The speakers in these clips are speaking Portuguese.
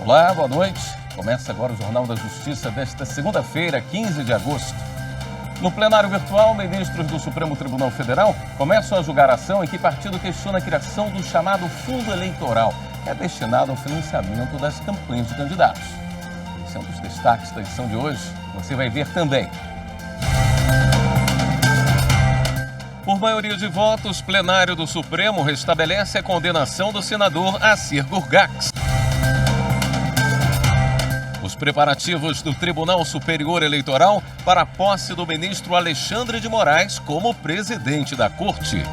Olá, boa noite. Começa agora o Jornal da Justiça desta segunda-feira, 15 de agosto. No plenário virtual, ministros do Supremo Tribunal Federal começam a julgar a ação em que partido questiona a criação do chamado Fundo Eleitoral, que é destinado ao financiamento das campanhas de candidatos. Esse é um dos destaques da edição de hoje. Você vai ver também. Por maioria de votos, o plenário do Supremo restabelece a condenação do senador Assir Gurgax. Os preparativos do Tribunal Superior Eleitoral para a posse do ministro Alexandre de Moraes como presidente da Corte.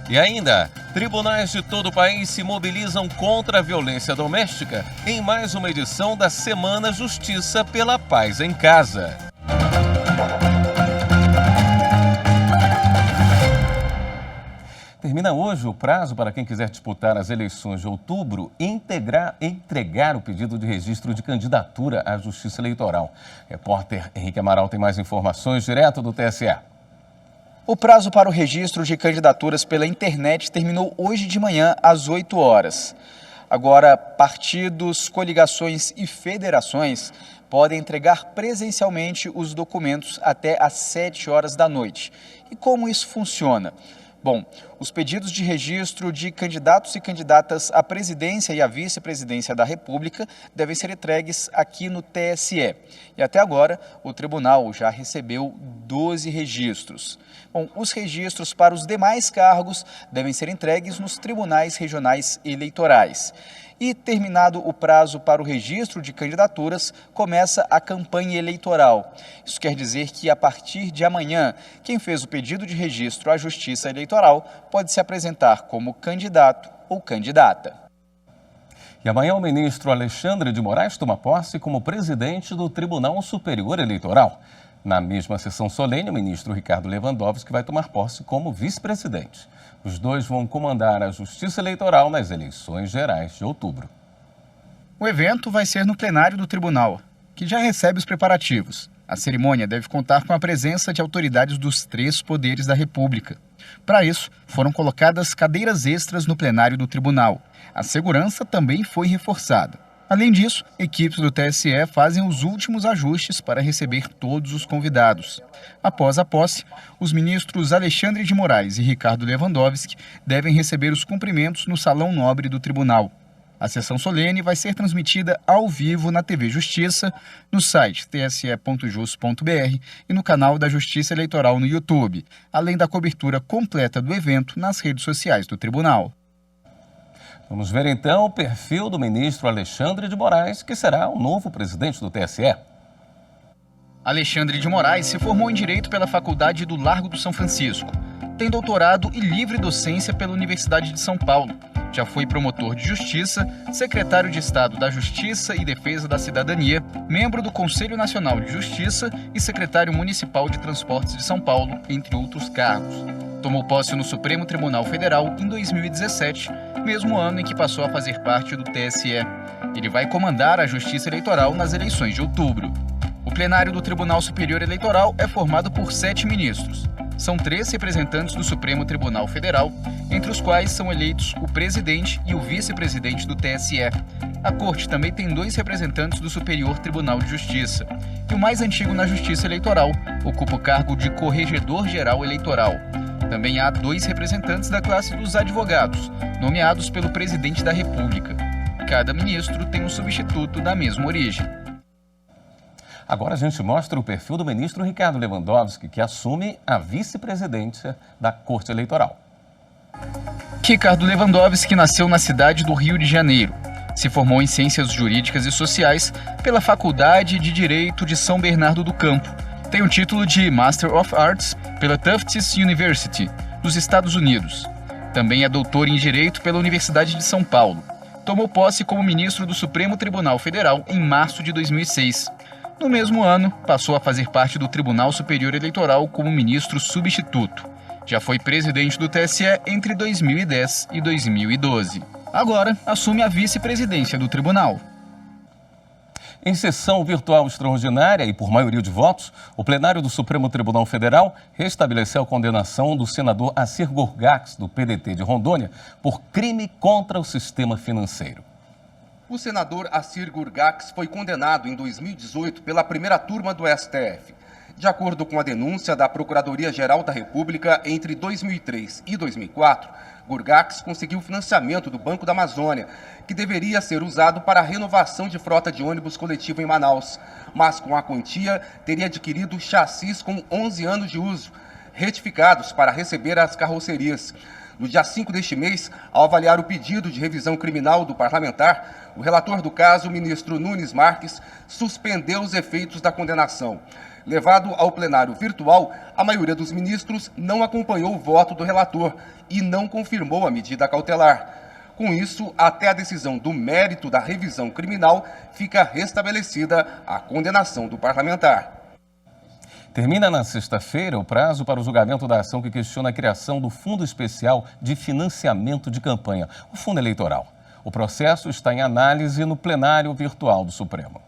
E ainda, tribunais de todo o país se mobilizam contra a violência doméstica em mais uma edição da Semana Justiça pela Paz em Casa. Termina hoje o prazo para quem quiser disputar as eleições de outubro entregar o pedido de registro de candidatura à Justiça Eleitoral. Repórter Henrique Amaral tem mais informações direto do TSE. O prazo para o registro de candidaturas pela internet terminou hoje de manhã às 8 horas. Agora, partidos, coligações e federações podem entregar presencialmente os documentos até às 7 horas da noite. E como isso funciona? Bom, os pedidos de registro de candidatos e candidatas à presidência e à vice-presidência da República devem ser entregues aqui no TSE. E até agora, o tribunal já recebeu 12 registros. Bom, os registros para os demais cargos devem ser entregues nos tribunais regionais eleitorais. E, terminado o prazo para o registro de candidaturas, começa a campanha eleitoral. Isso quer dizer que, a partir de amanhã, quem fez o pedido de registro à Justiça Eleitoral pode se apresentar como candidato ou candidata. E amanhã o ministro Alexandre de Moraes toma posse como presidente do Tribunal Superior Eleitoral. Na mesma sessão solene, o ministro Ricardo Lewandowski vai tomar posse como vice-presidente. Os dois vão comandar a Justiça Eleitoral nas eleições gerais de outubro. O evento vai ser no plenário do tribunal, que já recebe os preparativos. A cerimônia deve contar com a presença de autoridades dos 3 poderes da República. Para isso, foram colocadas cadeiras extras no plenário do tribunal. A segurança também foi reforçada. Além disso, equipes do TSE fazem os últimos ajustes para receber todos os convidados. Após a posse, os ministros Alexandre de Moraes e Ricardo Lewandowski devem receber os cumprimentos no Salão Nobre do Tribunal. A sessão solene vai ser transmitida ao vivo na TV Justiça, no site tse.jus.br e no canal da Justiça Eleitoral no YouTube, além da cobertura completa do evento nas redes sociais do Tribunal. Vamos ver então o perfil do ministro Alexandre de Moraes, que será o novo presidente do TSE. Alexandre de Moraes se formou em Direito pela Faculdade do Largo do São Francisco. Tem doutorado e livre docência pela Universidade de São Paulo. Já foi promotor de Justiça, secretário de Estado da Justiça e Defesa da Cidadania, membro do Conselho Nacional de Justiça e secretário municipal de Transportes de São Paulo, entre outros cargos. Tomou posse no Supremo Tribunal Federal em 2017, mesmo ano em que passou a fazer parte do TSE. Ele vai comandar a Justiça Eleitoral nas eleições de outubro. O plenário do Tribunal Superior Eleitoral é formado por 7 ministros. São 3 representantes do Supremo Tribunal Federal, entre os quais são eleitos o presidente e o vice-presidente do TSE. A Corte também tem 2 representantes do Superior Tribunal de Justiça. E o mais antigo na Justiça Eleitoral ocupa o cargo de Corregedor-Geral Eleitoral. Também há 2 representantes da classe dos advogados, nomeados pelo presidente da República. Cada ministro tem um substituto da mesma origem. Agora a gente mostra o perfil do ministro Ricardo Lewandowski, que assume a vice-presidência da Corte Eleitoral. Ricardo Lewandowski nasceu na cidade do Rio de Janeiro. Se formou em Ciências Jurídicas e Sociais pela Faculdade de Direito de São Bernardo do Campo. Tem o título de Master of Arts pela Tufts University, dos Estados Unidos. Também é doutor em Direito pela Universidade de São Paulo. Tomou posse como ministro do Supremo Tribunal Federal em março de 2006. No mesmo ano, passou a fazer parte do Tribunal Superior Eleitoral como ministro substituto. Já foi presidente do TSE entre 2010 e 2012. Agora, assume a vice-presidência do tribunal. Em sessão virtual extraordinária e por maioria de votos, o plenário do Supremo Tribunal Federal restabeleceu a condenação do senador Assir Gurgax, do PDT de Rondônia, por crime contra o sistema financeiro. O senador Assir Gurgax foi condenado em 2018 pela primeira turma do STF. De acordo com a denúncia da Procuradoria-Geral da República, entre 2003 e 2004, Gurgax conseguiu financiamento do Banco da Amazônia, que deveria ser usado para a renovação de frota de ônibus coletivo em Manaus. Mas com a quantia, teria adquirido chassis com 11 anos de uso, retificados para receber as carrocerias. No dia 5 deste mês, ao avaliar o pedido de revisão criminal do parlamentar, o relator do caso, o ministro Nunes Marques, suspendeu os efeitos da condenação. Levado ao plenário virtual, a maioria dos ministros não acompanhou o voto do relator e não confirmou a medida cautelar. Com isso, até a decisão do mérito da revisão criminal, fica restabelecida a condenação do parlamentar. Termina na sexta-feira o prazo para o julgamento da ação que questiona a criação do Fundo Especial de Financiamento de Campanha, o Fundo Eleitoral. O processo está em análise no plenário virtual do Supremo.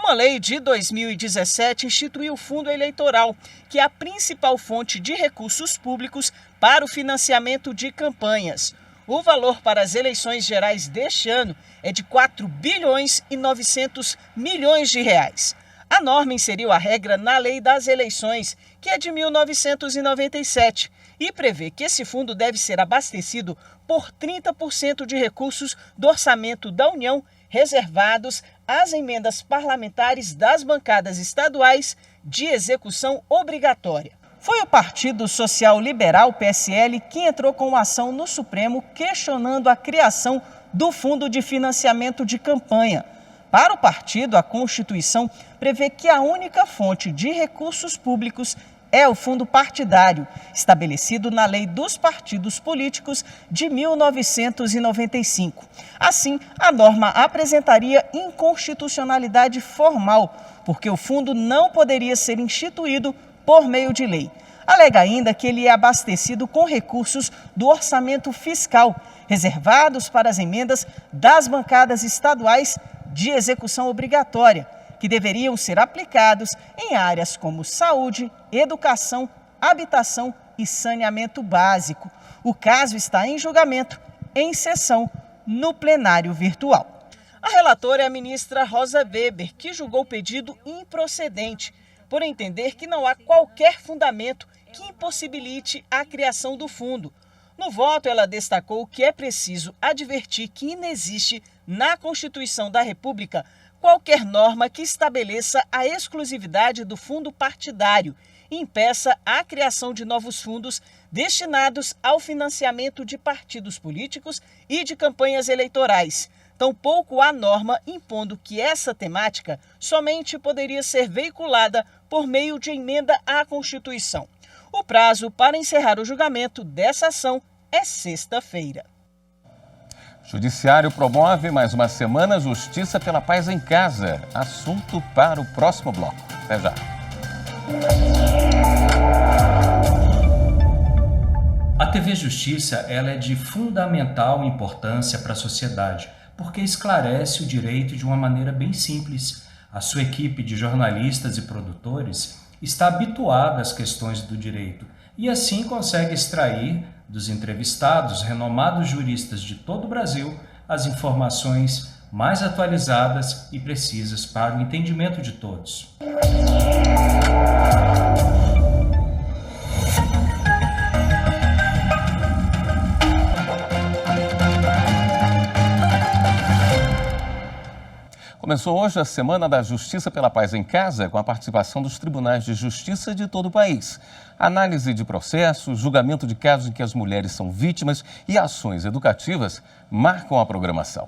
Uma lei de 2017 instituiu o Fundo Eleitoral, que é a principal fonte de recursos públicos para o financiamento de campanhas. O valor para as eleições gerais deste ano é de 4 bilhões e 900 milhões de reais. A norma inseriu a regra na Lei das Eleições, que é de 1997, e prevê que esse fundo deve ser abastecido por 30% de recursos do orçamento da União reservados às emendas parlamentares das bancadas estaduais de execução obrigatória. Foi o Partido Social Liberal, PSL, que entrou com uma ação no Supremo questionando a criação do Fundo de Financiamento de Campanha. Para o partido, a Constituição prevê que a única fonte de recursos públicos é o fundo partidário, estabelecido na Lei dos Partidos Políticos de 1995. Assim, a norma apresentaria inconstitucionalidade formal, porque o fundo não poderia ser instituído por meio de lei. Alega ainda que ele é abastecido com recursos do orçamento fiscal, reservados para as emendas das bancadas estaduais de execução obrigatória, que deveriam ser aplicados em áreas como saúde, educação, habitação e saneamento básico. O caso está em julgamento, em sessão, no plenário virtual. A relatora é a ministra Rosa Weber, que julgou o pedido improcedente, por entender que não há qualquer fundamento que impossibilite a criação do fundo. No voto, ela destacou que é preciso advertir que inexiste na Constituição da República qualquer norma que estabeleça a exclusividade do fundo partidário e impeça a criação de novos fundos destinados ao financiamento de partidos políticos e de campanhas eleitorais. Tampouco há norma impondo que essa temática somente poderia ser veiculada por meio de emenda à Constituição. O prazo para encerrar o julgamento dessa ação é sexta-feira. Judiciário promove mais uma semana Justiça pela Paz em Casa. Assunto para o próximo bloco. Até já. A TV Justiça ela é de fundamental importância para a sociedade, porque esclarece o direito de uma maneira bem simples. A sua equipe de jornalistas e produtores está habituada às questões do direito e assim consegue extrair dos entrevistados renomados juristas de todo o Brasil as informações mais atualizadas e precisas para o entendimento de todos. Começou hoje a Semana da Justiça pela Paz em Casa, com a participação dos tribunais de justiça de todo o país. Análise de processos, julgamento de casos em que as mulheres são vítimas e ações educativas marcam a programação.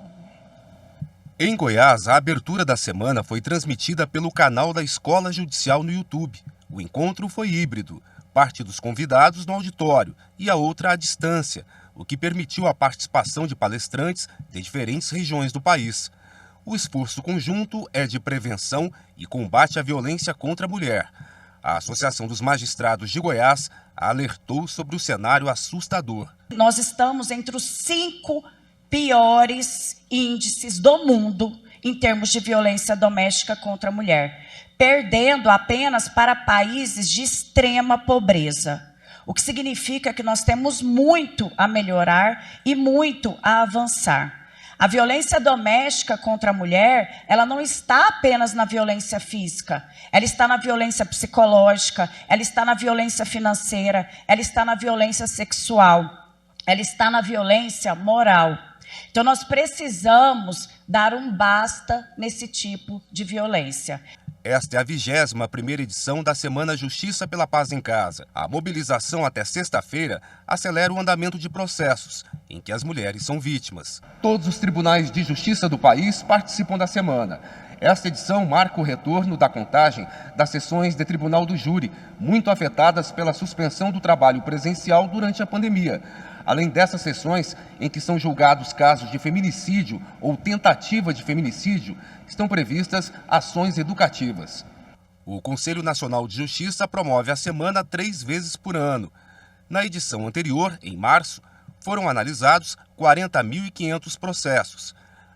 Em Goiás, a abertura da semana foi transmitida pelo canal da Escola Judicial no YouTube. O encontro foi híbrido, parte dos convidados no auditório e a outra à distância, o que permitiu a participação de palestrantes de diferentes regiões do país. O esforço conjunto é de prevenção e combate à violência contra a mulher. A Associação dos Magistrados de Goiás alertou sobre o cenário assustador. Nós estamos entre os 5 piores índices do mundo em termos de violência doméstica contra a mulher, perdendo apenas para países de extrema pobreza. O que significa que nós temos muito a melhorar e muito a avançar. A violência doméstica contra a mulher, ela não está apenas na violência física, ela está na violência psicológica, ela está na violência financeira, ela está na violência sexual, ela está na violência moral. Então, nós precisamos dar um basta nesse tipo de violência. Esta é a 21ª edição da Semana Justiça pela Paz em Casa. A mobilização até sexta-feira acelera o andamento de processos em que as mulheres são vítimas. Todos os tribunais de justiça do país participam da semana. Esta edição marca o retorno da contagem das sessões de tribunal do júri, muito afetadas pela suspensão do trabalho presencial durante a pandemia. Além dessas sessões, em que são julgados casos de feminicídio ou tentativa de feminicídio, estão previstas ações educativas. O Conselho Nacional de Justiça promove a semana 3 vezes por ano. Na edição anterior, em março, foram analisados 40.500 processos.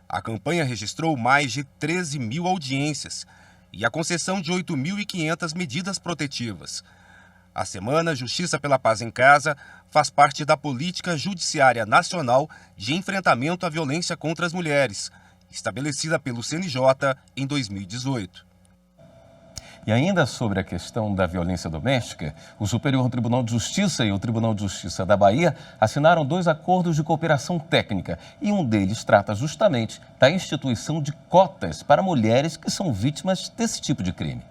A campanha registrou mais de 13.000 audiências e a concessão de 8.500 medidas protetivas. A Semana Justiça pela Paz em Casa faz parte da Política Judiciária Nacional de Enfrentamento à Violência contra as Mulheres, estabelecida pelo CNJ em 2018. E ainda sobre a questão da violência doméstica, o Superior Tribunal de Justiça e o Tribunal de Justiça da Bahia assinaram 2 acordos de cooperação técnica e um deles trata justamente da instituição de cotas para mulheres que são vítimas desse tipo de crime.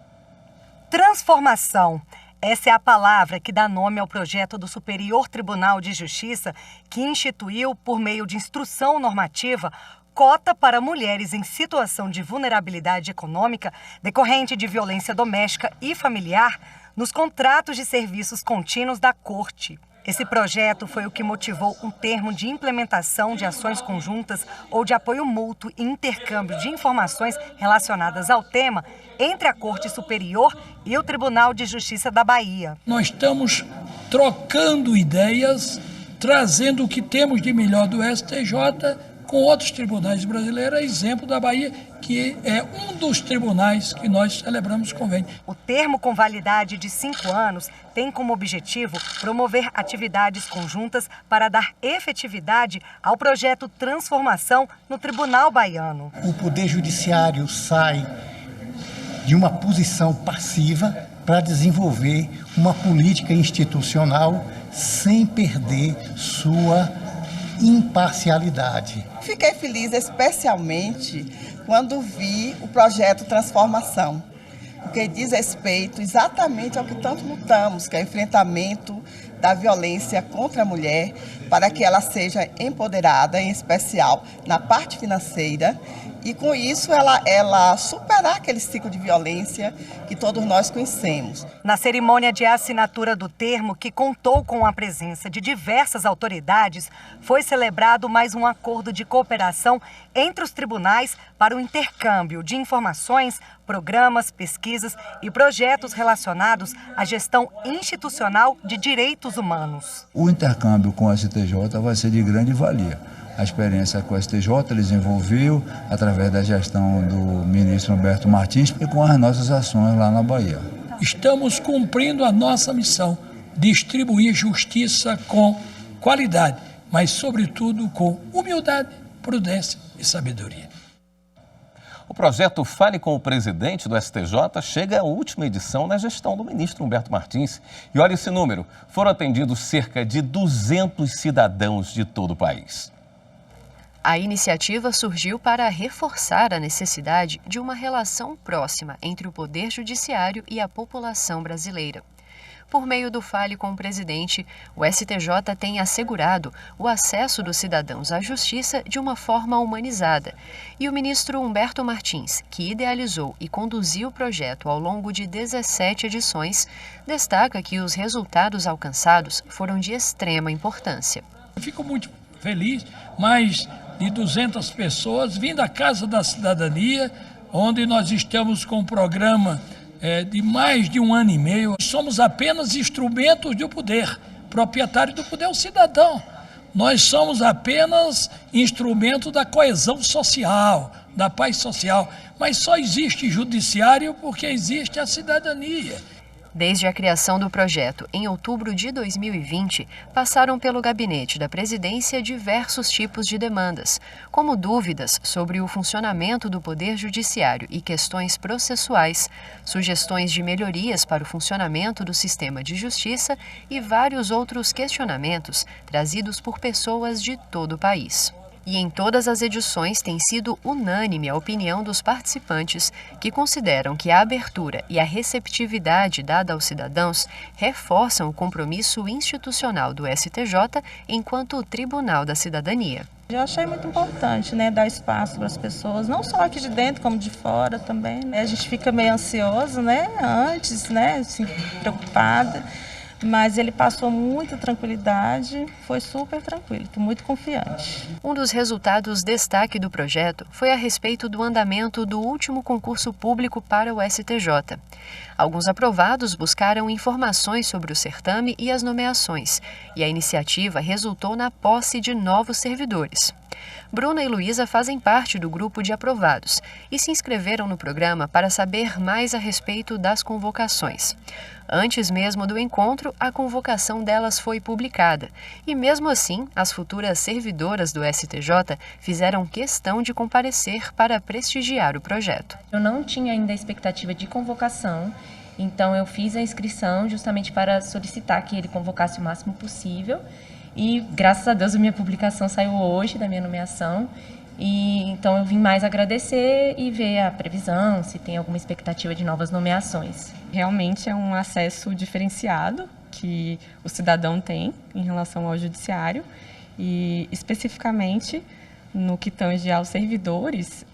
Transformação. Essa é a palavra que dá nome ao projeto do Superior Tribunal de Justiça, que instituiu, por meio de instrução normativa, cota para mulheres em situação de vulnerabilidade econômica decorrente de violência doméstica e familiar nos contratos de serviços contínuos da Corte. Esse projeto foi o que motivou um termo de implementação de ações conjuntas ou de apoio mútuo e intercâmbio de informações relacionadas ao tema entre a Corte Superior e o Tribunal de Justiça da Bahia. Nós estamos trocando ideias, trazendo o que temos de melhor do STJ com outros tribunais brasileiros, exemplo da Bahia, que é um dos tribunais que nós celebramos convênio. O termo com validade de 5 anos tem como objetivo promover atividades conjuntas para dar efetividade ao projeto Transformação no Tribunal Baiano. O Poder Judiciário sai de uma posição passiva para desenvolver uma política institucional sem perder sua imparcialidade. Fiquei feliz especialmente quando vi o projeto Transformação, porque diz respeito exatamente ao que tanto lutamos, que é o enfrentamento da violência contra a mulher, para que ela seja empoderada, em especial na parte financeira, e com isso ela superar aquele ciclo de violência que todos nós conhecemos. Na cerimônia de assinatura do termo, que contou com a presença de diversas autoridades, foi celebrado mais um acordo de cooperação entre os tribunais para o intercâmbio de informações, programas, pesquisas e projetos relacionados à gestão institucional de direitos humanos. O intercâmbio com a STJ vai ser de grande valia. A experiência com a STJ desenvolveu através da gestão do ministro Humberto Martins e com as nossas ações lá na Bahia. Estamos cumprindo a nossa missão, distribuir justiça com qualidade, mas sobretudo com humildade, prudência e sabedoria. O projeto Fale com o Presidente do STJ chega à última edição na gestão do ministro Humberto Martins. E olha esse número, foram atendidos cerca de 200 cidadãos de todo o país. A iniciativa surgiu para reforçar a necessidade de uma relação próxima entre o Poder Judiciário e a população brasileira. Por meio do Fale com o Presidente, o STJ tem assegurado o acesso dos cidadãos à justiça de uma forma humanizada. E o ministro Humberto Martins, que idealizou e conduziu o projeto ao longo de 17 edições, destaca que os resultados alcançados foram de extrema importância. Eu fico muito feliz, mais de 200 pessoas vindo à Casa da Cidadania, onde nós estamos com um programa de mais de 1 ano e meio. Somos apenas instrumentos do poder. Proprietário do poder é o cidadão. Nós somos apenas instrumento da coesão social, da paz social, mas só existe judiciário porque existe a cidadania. Desde a criação do projeto, em outubro de 2020, passaram pelo gabinete da presidência diversos tipos de demandas, como dúvidas sobre o funcionamento do Poder Judiciário e questões processuais, sugestões de melhorias para o funcionamento do sistema de justiça e vários outros questionamentos trazidos por pessoas de todo o país. E em todas as edições tem sido unânime a opinião dos participantes, que consideram que a abertura e a receptividade dada aos cidadãos reforçam o compromisso institucional do STJ enquanto Tribunal da Cidadania. Eu achei muito importante, dar espaço para as pessoas, não só aqui de dentro, como de fora também. A gente fica meio ansioso, antes, assim, preocupada. Mas ele passou muita tranquilidade, foi super tranquilo, estou muito confiante. Um dos resultados destaque do projeto foi a respeito do andamento do último concurso público para o STJ. Alguns aprovados buscaram informações sobre o certame e as nomeações, e a iniciativa resultou na posse de novos servidores. Bruna e Luísa fazem parte do grupo de aprovados e se inscreveram no programa para saber mais a respeito das convocações. Antes mesmo do encontro, a convocação delas foi publicada e, mesmo assim, as futuras servidoras do STJ fizeram questão de comparecer para prestigiar o projeto. Eu não tinha ainda a expectativa de convocação, então eu fiz a inscrição justamente para solicitar que ele convocasse o máximo possível. E, graças a Deus, a minha publicação saiu hoje da minha nomeação. E então eu vim mais agradecer e ver a previsão, se tem alguma expectativa de novas nomeações. Realmente é um acesso diferenciado que o cidadão tem em relação ao judiciário e, especificamente, no que tange aos servidores,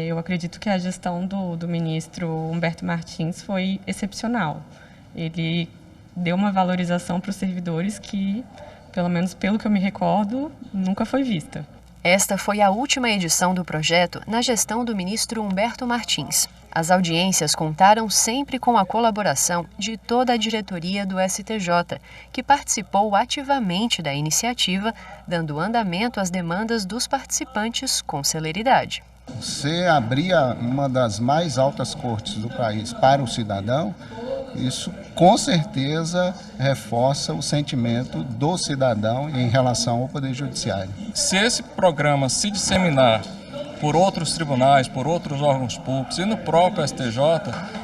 eu acredito que a gestão do ministro Humberto Martins foi excepcional. Ele deu uma valorização para os servidores que, pelo menos pelo que eu me recordo, nunca foi vista. Esta foi a última edição do projeto na gestão do ministro Humberto Martins. As audiências contaram sempre com a colaboração de toda a diretoria do STJ, que participou ativamente da iniciativa, dando andamento às demandas dos participantes com celeridade. Você abria uma das mais altas cortes do país para o cidadão, isso com certeza reforça o sentimento do cidadão em relação ao Poder Judiciário. Se esse programa se disseminar por outros tribunais, por outros órgãos públicos e no próprio STJ,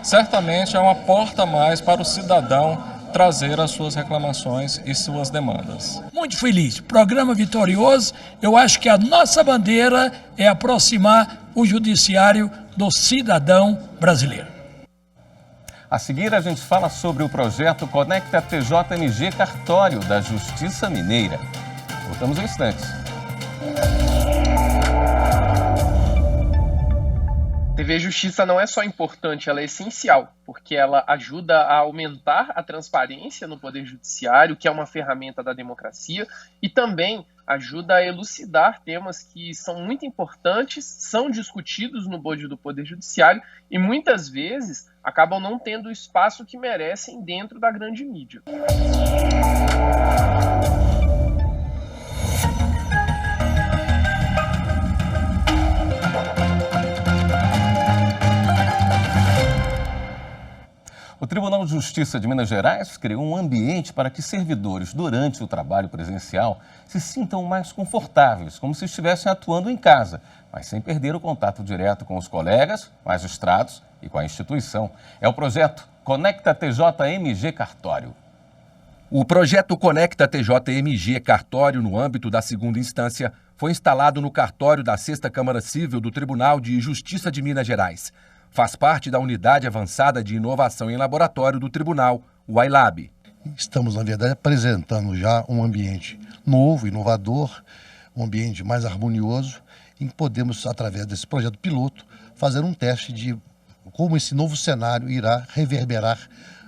certamente é uma porta a mais para o cidadão trazer as suas reclamações e suas demandas. Muito feliz, programa vitorioso. Eu acho que a nossa bandeira é aproximar o judiciário do cidadão brasileiro. A seguir, a gente fala sobre o projeto Conecta TJMG Cartório da Justiça Mineira. Voltamos em instantes. TV Justiça não é só importante, ela é essencial, porque ela ajuda a aumentar a transparência no Poder Judiciário, que é uma ferramenta da democracia, e também ajuda a elucidar temas que são muito importantes, são discutidos no bojo do Poder Judiciário e muitas vezes acabam não tendo o espaço que merecem dentro da grande mídia. O Tribunal de Justiça de Minas Gerais criou um ambiente para que servidores, durante o trabalho presencial, se sintam mais confortáveis, como se estivessem atuando em casa, mas sem perder o contato direto com os colegas, magistrados e com a instituição. É o projeto Conecta TJMG Cartório. O projeto Conecta TJMG Cartório, no âmbito da segunda instância, foi instalado no cartório da 6ª Câmara Civil do Tribunal de Justiça de Minas Gerais. Faz parte da Unidade Avançada de Inovação em Laboratório do Tribunal, o iLab. Estamos, na verdade, apresentando já um ambiente novo, inovador, um ambiente mais harmonioso, em que podemos, através desse projeto piloto, fazer um teste de como esse novo cenário irá reverberar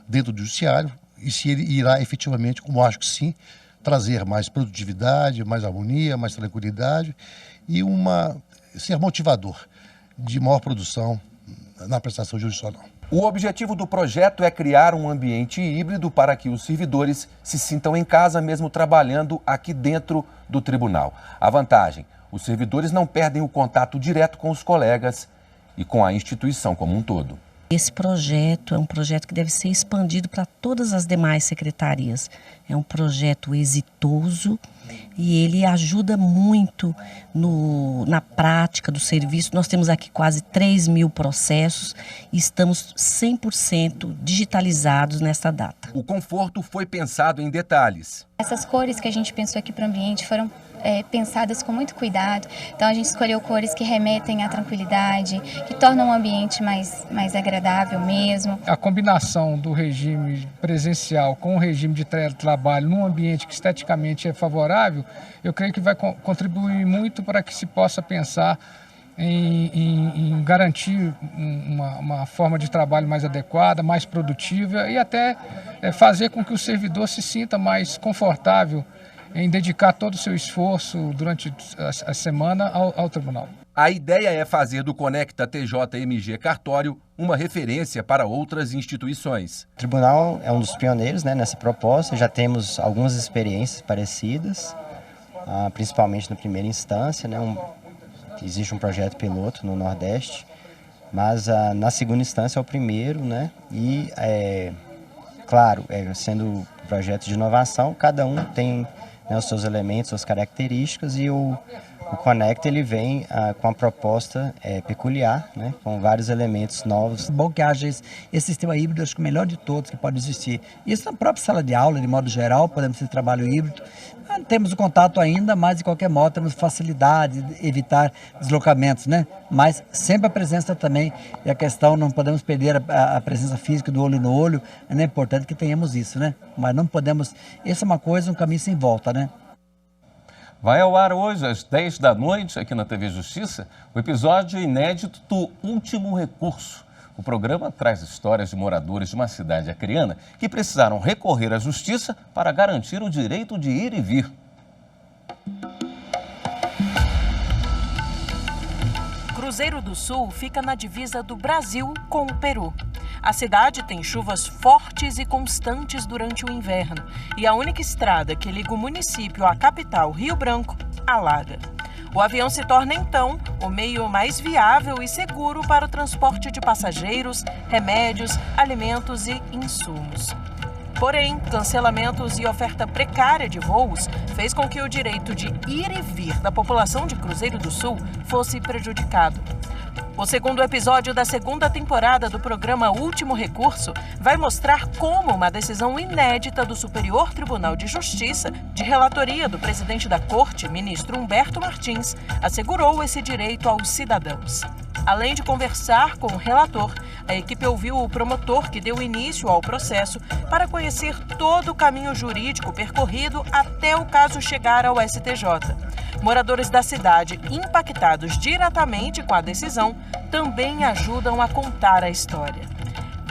dentro do judiciário e se ele irá efetivamente, como acho que sim, trazer mais produtividade, mais harmonia, mais tranquilidade e ser motivador de maior produção na prestação jurisdicional. O objetivo do projeto é criar um ambiente híbrido para que os servidores se sintam em casa mesmo trabalhando aqui dentro do tribunal. A vantagem: os servidores não perdem o contato direto com os colegas e com a instituição como um todo. Esse projeto é um projeto que deve ser expandido para todas as demais secretarias. É um projeto exitoso e ele ajuda muito na prática do serviço. Nós temos aqui quase 3.000 processos e estamos 100% digitalizados nesta data. O conforto foi pensado em detalhes. Essas cores que a gente pensou aqui para o ambiente foram pensadas com muito cuidado. Então a gente escolheu cores que remetem à tranquilidade, que tornam o ambiente mais agradável mesmo. A combinação do regime presencial com o regime de teletrabalho num ambiente que esteticamente é favorável, eu creio que vai contribuir muito para que se possa pensar em garantir uma forma de trabalho mais adequada, mais produtiva e até fazer com que o servidor se sinta mais confortável em dedicar todo o seu esforço durante a semana ao tribunal. A ideia é fazer do Conecta TJ-MG Cartório uma referência para outras instituições. O tribunal é um dos pioneiros, nessa proposta, já temos algumas experiências parecidas, principalmente na primeira instância, existe um projeto piloto no Nordeste, mas na segunda instância é o primeiro, e, claro, sendo projeto de inovação, cada um tem os seus elementos, suas características, e o Conecta ele vem com uma proposta peculiar, com vários elementos novos. É bom que haja esse sistema híbrido, acho que o melhor de todos que pode existir. Isso na própria sala de aula, de modo geral, podemos ter trabalho híbrido. Não temos o contato ainda, mas de qualquer modo temos facilidade de evitar deslocamentos, Mas sempre a presença também, e a questão, não podemos perder a presença física do olho no olho, é importante que tenhamos isso, Mas não podemos, essa é uma coisa, um caminho sem volta, Vai ao ar hoje, às 10 da noite, aqui na TV Justiça, o episódio inédito do Último Recurso. O programa traz histórias de moradores de uma cidade acreana que precisaram recorrer à justiça para garantir o direito de ir e vir. Cruzeiro do Sul fica na divisa do Brasil com o Peru. A cidade tem chuvas fortes e constantes durante o inverno e a única estrada que liga o município à capital, Rio Branco, alaga. O avião se torna, então, o meio mais viável e seguro para o transporte de passageiros, remédios, alimentos e insumos. Porém, cancelamentos e oferta precária de voos fez com que o direito de ir e vir da população de Cruzeiro do Sul fosse prejudicado. O segundo episódio da segunda temporada do programa Último Recurso vai mostrar como uma decisão inédita do Superior Tribunal de Justiça, de relatoria do presidente da Corte, ministro Humberto Martins, assegurou esse direito aos cidadãos. Além de conversar com o relator, a equipe ouviu o promotor que deu início ao processo para conhecer todo o caminho jurídico percorrido até o caso chegar ao STJ. Moradores da cidade, impactados diretamente com a decisão, também ajudam a contar a história.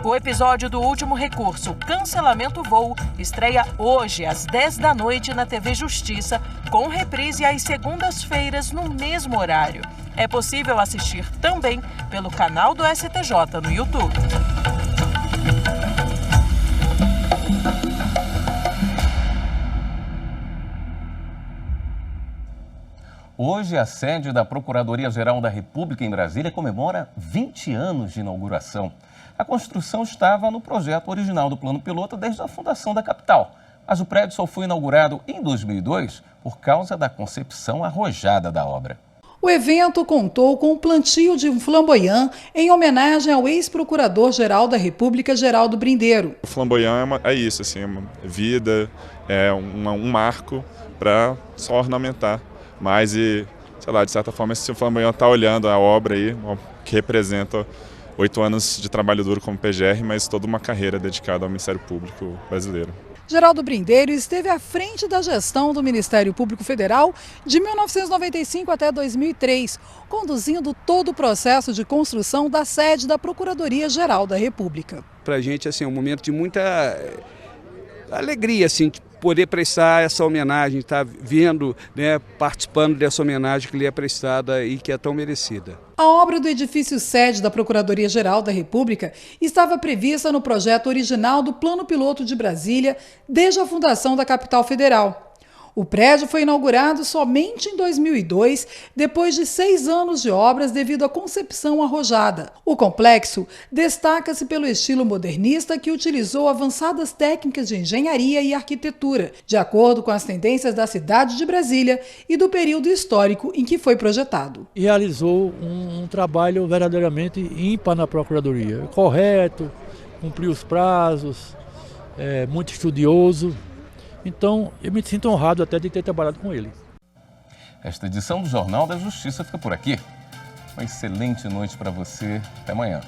O episódio do Último Recurso, Cancelamento Voo, estreia hoje às 10 da noite na TV Justiça, com reprise às segundas-feiras no mesmo horário. É possível assistir também pelo canal do STJ no YouTube. Hoje, a sede da Procuradoria-Geral da República em Brasília comemora 20 anos de inauguração. A construção estava no projeto original do Plano Piloto desde a fundação da capital, mas o prédio só foi inaugurado em 2002 por causa da concepção arrojada da obra. O evento contou com o plantio de um flamboyant em homenagem ao ex-procurador-geral da República, Geraldo Brindeiro. O flamboyant é isso, assim, é uma vida, é um marco para só ornamentar. Mas, sei lá, de certa forma, esse flamboyant está olhando a obra aí, que representa 8 anos de trabalho duro como PGR, mas toda uma carreira dedicada ao Ministério Público brasileiro. Geraldo Brindeiro esteve à frente da gestão do Ministério Público Federal de 1995 até 2003, conduzindo todo o processo de construção da sede da Procuradoria-Geral da República. Para a gente, assim, é um momento de muita alegria, assim, poder prestar essa homenagem, estar vendo, né, participando dessa homenagem que lhe é prestada e que é tão merecida. A obra do edifício sede da Procuradoria-Geral da República estava prevista no projeto original do Plano Piloto de Brasília desde a fundação da capital federal. O prédio foi inaugurado somente em 2002, depois de 6 anos de obras devido à concepção arrojada. O complexo destaca-se pelo estilo modernista que utilizou avançadas técnicas de engenharia e arquitetura, de acordo com as tendências da cidade de Brasília e do período histórico em que foi projetado. E realizou um trabalho verdadeiramente ímpar na Procuradoria, correto, cumpriu os prazos, muito estudioso. Então, eu me sinto honrado até de ter trabalhado com ele. Esta edição do Jornal da Justiça fica por aqui. Uma excelente noite para você. Até amanhã.